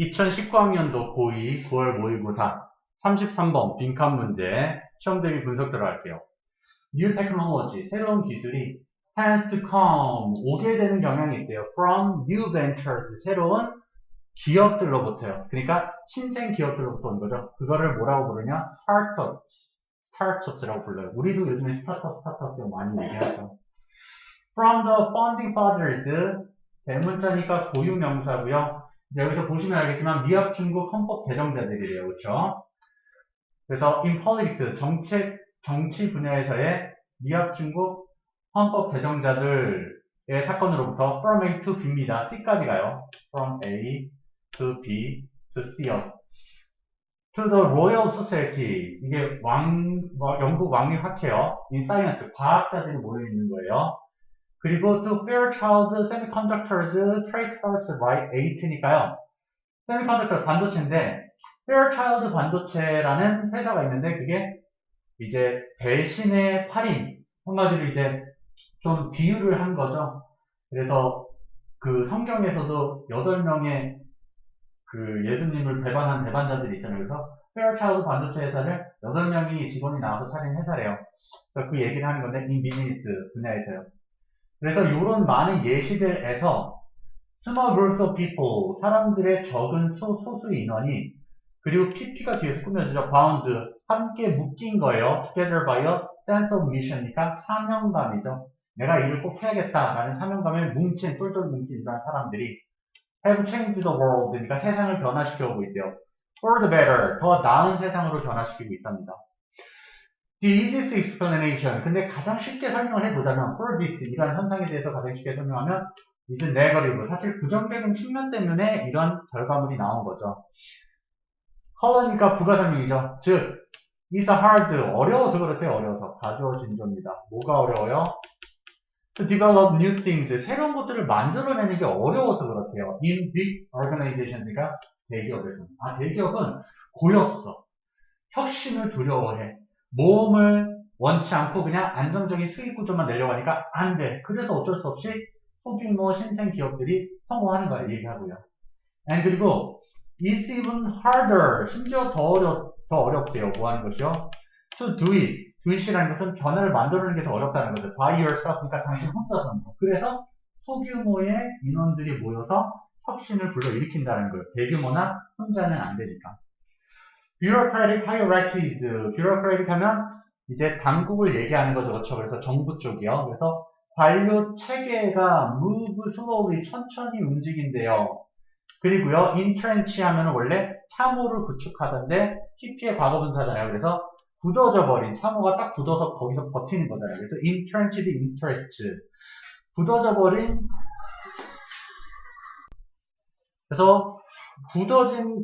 2019학년도 고2 9월 모의고사 33번 빈칸 문제 시험 대비 분석 들어갈게요. New technology, 새로운 기술이 has to come, 오게 되는 경향이 있대요. From new ventures, 새로운 기업들로부터요. 그러니까 신생 기업들로부터 온 거죠. 그거를 뭐라고 부르냐? startups라고 불러요. 우리도 요즘에 스타트업 많이 얘기하죠. From the founding fathers, 대문자니까 고유명사고요. 여기서 보시면 알겠지만 미합 중국 헌법 제정자들이래요. 그렇죠? 그래서 in politics, 정치 분야에서의 미합 중국 헌법 제정자들의 사건으로부터 from A to B입니다. C까지 가요. from A to B to C요. to the Royal Society, 이게 영국 왕립학회요. in science, 과학자들이 모여있는 거예요. 그리고 to Fairchild Semiconductors Trade First Right 8니까요. 세미컨덕터 반도체인데 Fairchild 반도체라는 회사가 있는데 그게 이제 배신의 8인 한마디로 이제 좀 비유를 한 거죠. 그래서 그 성경에서도 8명의 그 예수님을 배반한 배반자들이 있잖아요. 그래서 Fairchild 반도체 회사를 8명이 직원이 나와서 차린 회사래요. 그래서 그 얘기를 하는 건데 이 비즈니스 분야에서요. 그래서 이런 많은 예시들에서 small groups of people, 사람들의 적은 소수 인원이 그리고 PP가 뒤에서 꾸며지죠. bound, 함께 묶인 거예요. together by a sense of mission이니까 사명감이죠. 내가 일을 꼭 해야겠다라는 사명감에 똘똘 뭉친 이런 사람들이 have changed the world, 그러니까 세상을 변화시켜 오고 있대요. for the better, 더 나은 세상으로 변화시키고 있답니다. The easiest explanation, 근데 가장 쉽게 설명을 해보자면 for this, 이런 현상에 대해서 가장 쉽게 설명하면 is negative, 사실 부정적인 측면 때문에 이런 결과물이 나온 거죠. color니까 부가설명이죠. 즉, is hard, 어려워서 그렇대요. 어려워서. 가주어 진조입니다. 뭐가 어려워요? To develop new things, 새로운 것들을 만들어내는 게 어려워서 그렇대요. In big organizations니까 대기업에서. 대기업은 고였어. 혁신을 두려워해. 모험을 원치 않고 그냥 안정적인 수익 구조만 내려고 하니까 안 돼. 그래서 어쩔 수 없이 소규모 신생 기업들이 성공하는 거야, 얘기하고요. 그리고 it's even harder, 심지어 더 어렵대요. 뭐 하는 것이요? to do it. do it이라는 것은 변화를 만들어내는 게 더 어렵다는 거죠. by yourself, 그러니까 당신 혼자서는. 그래서 소규모의 인원들이 모여서 혁신을 불러일으킨다는 거예요. 대규모나 혼자는 안 되니까. bureaucratic hierarchies, bureaucratic 하면 이제 당국을 얘기하는 거죠. 그렇죠? 그래서 정부 쪽이요. 그래서 관료 체계가 move slowly, 천천히 움직인대요. 그리고요, entrench 하면 원래 참호를 구축하던데 PP의 과거분사잖아요. 그래서 굳어져 버린, 참호가 딱 굳어서 거기서 버티는 거잖아요. 그래서 entrenched interest, 굳어져 버린, 그래서 굳어진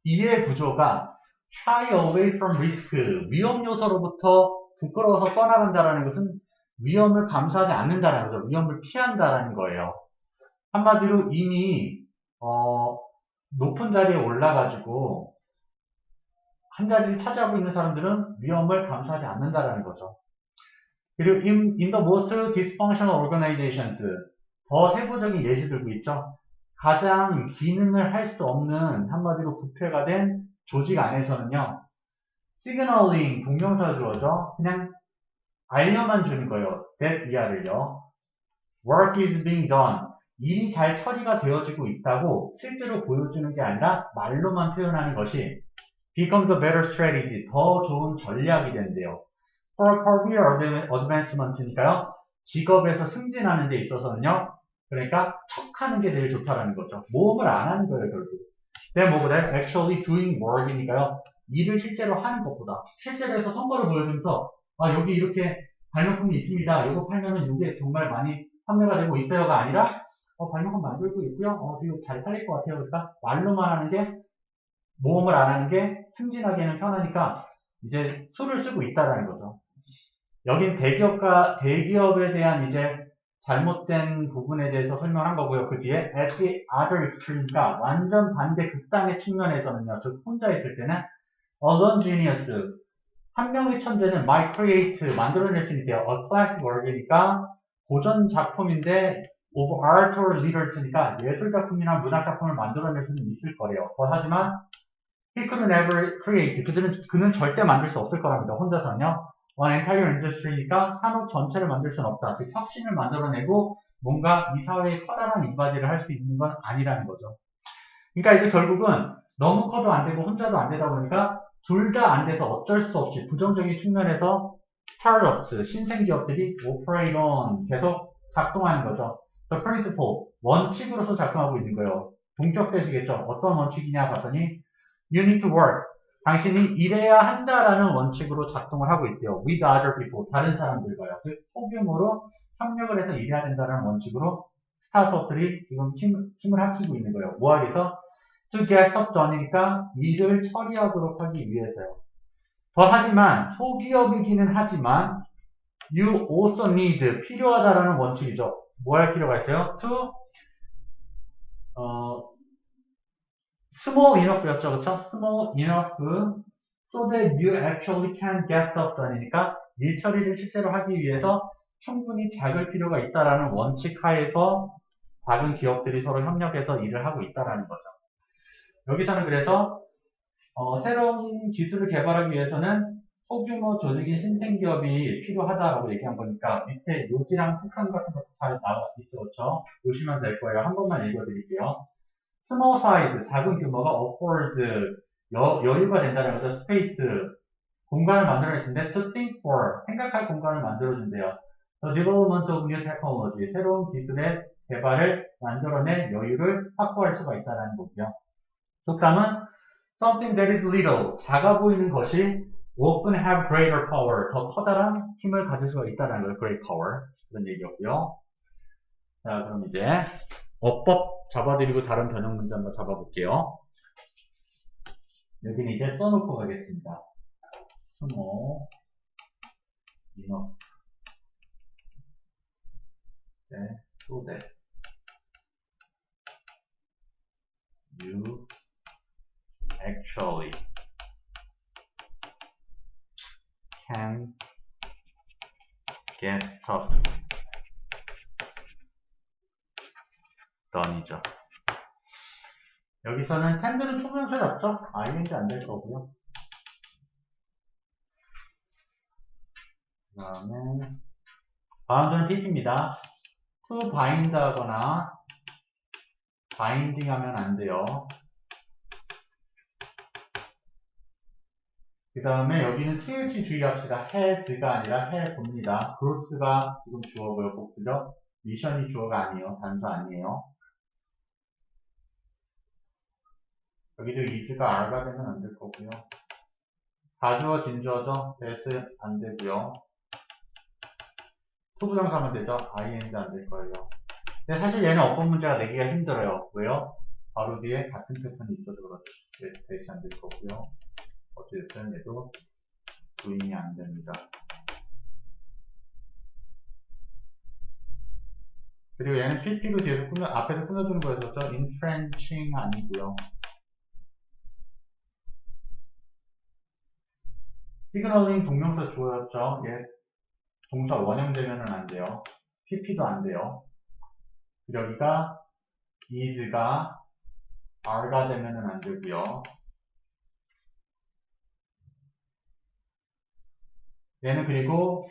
이해 구조가 shy away from risk, 위험 요소로부터 부끄러워서 떠나간다는 것은 위험을 감수하지 않는다는 거죠. 위험을 피한다는 거예요. 한마디로 이미 높은 자리에 올라가지고 한 자리를 차지하고 있는 사람들은 위험을 감수하지 않는다는 거죠. 그리고 in the most dysfunctional organizations, 더 세부적인 예시 들고 있죠. 가장 기능을 할 수 없는 한마디로 부패가 된 조직 안에서는요. signaling, 동명사 주어죠. 그냥 알려만 주는 거예요. that 이하를요. work is being done. 일이 잘 처리가 되어지고 있다고 실제로 보여주는 게 아니라 말로만 표현하는 것이 becomes a better strategy, 더 좋은 전략이 된대요. for career advancement니까요. 직업에서 승진하는 데 있어서는요. 그러니까 척하는 게 제일 좋다라는 거죠. 모험을 안 하는 거예요, 결국. then 뭐보다 actually doing work이니까요. 일을 실제로 하는 것보다 실제로 해서 성과를 보여주면서 여기 이렇게 발명품이 있습니다. 이거 팔면은 이게 정말 많이 판매가 되고 있어요가 아니라 발명품 만들고 있고요. 지금 잘 팔릴 것 같아요. 그러니까 말로만 하는 게 모험을 안 하는 게 승진하기에는 편하니까 이제 수를 쓰고 있다라는 거죠. 여긴 대기업에 대한 이제 잘못된 부분에 대해서 설명한 거고요. 그 뒤에 at the other extreme가 완전 반대 극단의 측면에서는요. 즉 혼자 있을 때는 alone genius, 한 명의 천재는 might create, 만들어낼 수 있대요. a classic work이니까 고전 작품인데 of art or literature니까 예술작품이나 문학작품을 만들어낼 수는 있을 거래요. 하지만 he could never create. 그는 절대 만들 수 없을 거랍니다. 혼자서는요. One entire industry니까 산업 전체를 만들 수는 없다. 즉 혁신을 만들어내고 뭔가 이 사회에 커다란 인바디를 할 수 있는 건 아니라는 거죠. 그러니까 이제 결국은 너무 커도 안 되고 혼자도 안 되다 보니까 둘 다 안 돼서 어쩔 수 없이 부정적인 측면에서 스타트업스, 신생기업들이 operate on 계속 작동하는 거죠. The principle, 원칙으로서 작동하고 있는 거예요. 동격되시겠죠? 어떤 원칙이냐 봤더니 you need to work. 당신이 일해야 한다라는 원칙으로 작동을 하고 있대요. with other people, 다른 사람들과요. 즉 소규모로 협력을 해서 일해야 된다는 원칙으로 스타트업들이 지금 힘을 합치고 있는 거예요. 뭐 하기 위해서? to get stuff done이니까 일을 처리하도록 하기 위해서요. 하지만 소기업이기는 하지만 you also need 필요하다라는 원칙이죠. 뭐 할 필요가 있어요? to small enough였죠, 그쵸? small enough so that you actually can get stuff done이니까 일 처리를 실제로 하기 위해서 충분히 작을 필요가 있다라는 원칙 하에서 작은 기업들이 서로 협력해서 일을 하고 있다라는 거죠. 여기서는 그래서 새로운 기술을 개발하기 위해서는 소규모 조직인 신생기업이 필요하다라고 얘기한 거니까 밑에 요지랑 특성 같은 것도 잘 나와 있죠, 그렇죠? 보시면 될 거예요. 한 번만 읽어드릴게요. small size, 작은 규모가 affords, 여유가 된다는 거죠. space, 공간을 만들어낼 텐데 to think for, 생각할 공간을 만들어준대요. the development of new technology, 새로운 기술의 개발을 만들어낼 여유를 확보할 수가 있다는 거고요. 독담은 something that is little, 작아 보이는 것이 often have greater power, 더 커다란 힘을 가질 수가 있다는 거예요. great power. 그런 얘기였고요. 자, 그럼 이제 어법 잡아드리고 다른 변형 문제 한번 잡아볼게요. 여기는 이제 써놓고 가겠습니다. small enough. 네, so that you actually can get stuff done이죠. 여기서는 ten는 초명사 잡죠? ing 안 될 거고요. 그 다음에 다음은 팁입니다. to bind 하거나 binding 하면 안 돼요. 그 다음에 여기는 switch 주의합시다. has가 아니라 have입니다. groups가 지금 주어고요. 복수죠. 미션이 주어가 아니에요. 단수 아니에요. 여기도 is가 are가 되면 안 될 거고요. 가주어 진주어죠. that 안 되고요. 투부정사면 되죠. ing 안 될 거예요. 근데 사실 얘는 어법 문제가 내기가 힘들어요. 왜요? 바로 뒤에 같은 패턴이 있어서 그렇죠. 대시 안 될 거고요. 어쨌든 얘도 도인이 안 됩니다. 그리고 얘는 PP로 뒤에서 앞에서 꾸며주는 거였었죠. entrenching 아니고요. signaling 동명사 주어였죠. 얘 동사 원형되면은 안 돼요. PP도 안 돼요. 여기가 is가 are가 되면은 안 되고요. 얘는 그리고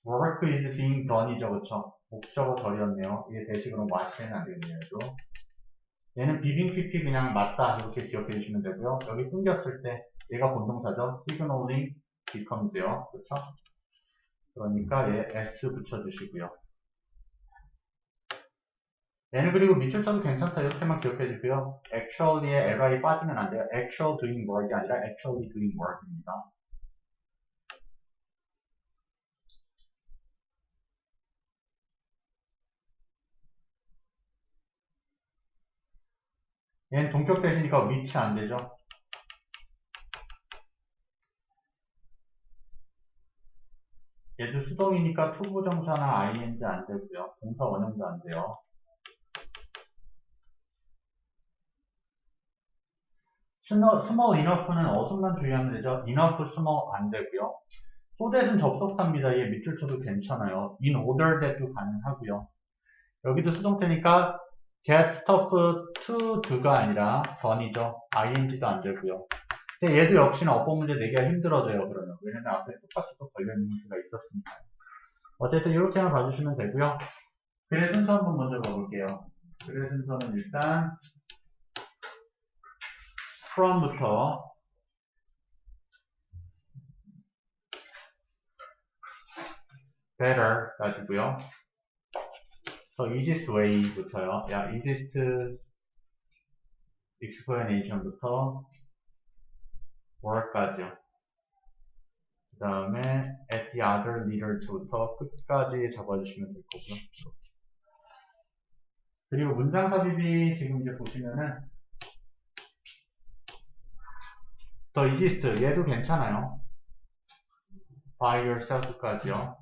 work is being done이죠, 그쵸? 목적어 절이었네요. 이게 대식으로 wash는 안 되겠네요. 얘도. 얘는 비빙 PP 그냥 맞다 이렇게 기억해 주시면 되고요. 여기 끊겼을 때 얘가 본동사죠. signaling becomes요, 그쵸? 그러니까 얘 s 붙여주시고요. 얘는 그리고 밑줄 쳐도 괜찮다 이렇게만 기억해 주고요. actually에 li 빠지면 안 돼요. actual doing work이 아니라 actually doing work입니다. 얘는 동격 대시니까 위치 안 되죠. 얘도 수동이니까 투부정사나 ing 안 되고요. 동사 원형도 안 돼요. small enough는 어순만 주의하면 되죠. enough, small 안 되고요. so that은 접속사입니다. 얘 밑줄 쳐도 괜찮아요. in order that도 가능하고요. 여기도 수동태니까 get stuff to do가 아니라 done이죠. ing도 안 되고요. 근데 얘도 역시나 어법 문제 내기가 힘들어져요. 그러면 왜냐면 앞에 똑같이 또 걸려있는 문제가 있었으니까. 어쨌든 이렇게만 봐주시면 되고요. 글의 순서 한번 먼저 봐볼게요. 글의 순서는 일단 from부터 better까지고요. easiest way부터요. easiest explanation부터 work까지요. 그 다음에 at the other leader to부터 끝까지 잡아주시면 될 거고요. 그리고 문장 삽입이 지금 이제 보시면은 the easiest 얘도 괜찮아요. by yourself까지요.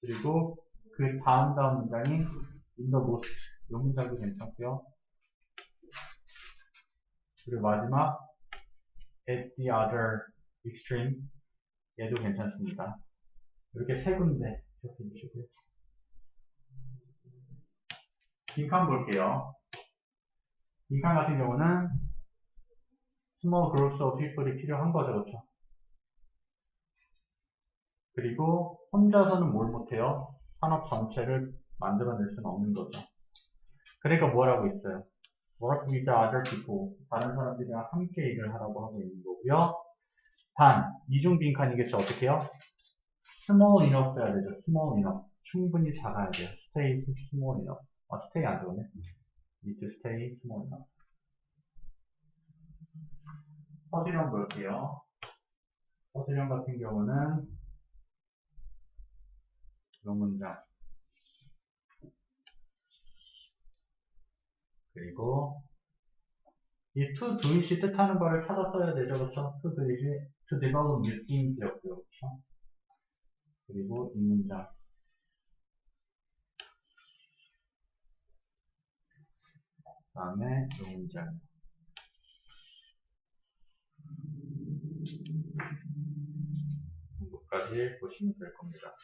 그리고 그 다음 문장인 in the most 이 문장도 괜찮고요. 그리고 마지막 at the other extreme 얘도 괜찮습니다. 이렇게 세 군데 기억해 주시고요. 빈칸 볼게요. 빈칸 같은 경우는 small groups of people이 필요한 거죠. 그렇죠? 그리고 혼자서는 뭘 못해요? 산업 전체를 만들어낼 수는 없는 거죠. 그러니까 뭐라고 있어요? work with other people. 다른 사람들이랑 함께 일을 하라고 하고 있는 거고요. 단, 이중 빈칸이겠죠. 어떻게 해요? small enough 써야 되죠. small enough. 충분히 작아야 돼요. stay small enough. stay 안 좋네. need to stay small enough. 퍼즐형 볼게요. 퍼즐형 같은 경우는 이 문장. 그리고 이 to do it이 뜻하는 바를 찾아 써야 되죠. 그렇죠? to do it이 to develop new things였고요. 그렇죠? 그리고 이 문장. 그 다음에 이 문장. 정도까지 보시면 될 겁니다.